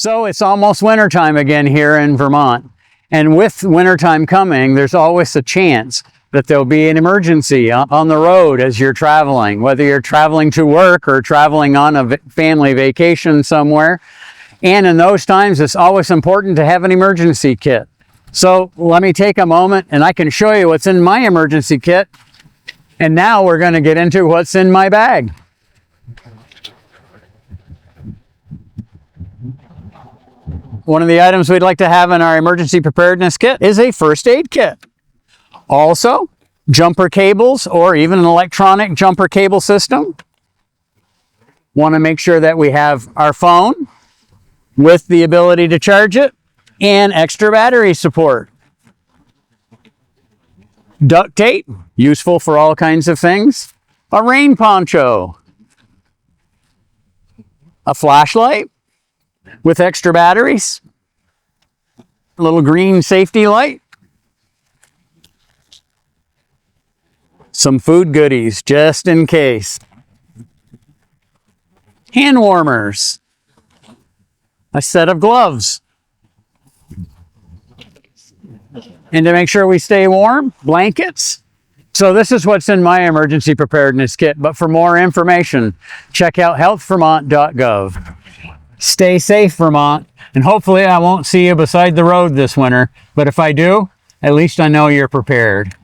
So it's almost wintertime again here in Vermont. And with wintertime coming, there's always a chance that there'll be an emergency on the road as you're traveling, whether you're traveling to work or traveling on a family vacation somewhere. And in those times, it's always important to have an emergency kit. So let me take a moment and I can show you what's in my emergency kit. And now we're going to get into what's in my bag. One of the items we'd like to have in our emergency preparedness kit is a first aid kit. Also, jumper cables or even an electronic jumper cable system. Want to make sure that we have our phone with the ability to charge it and extra battery support. Duct tape, useful for all kinds of things. A rain poncho. A flashlight with extra batteries. A little green safety light. Some food goodies just in case. Hand warmers. A set of gloves. And to make sure we stay warm, blankets. So this is what's in my emergency preparedness kit. But for more information, check out healthvermont.gov. Stay safe, Vermont. And hopefully I won't see you beside the road this winter. But if I do, at least I know you're prepared.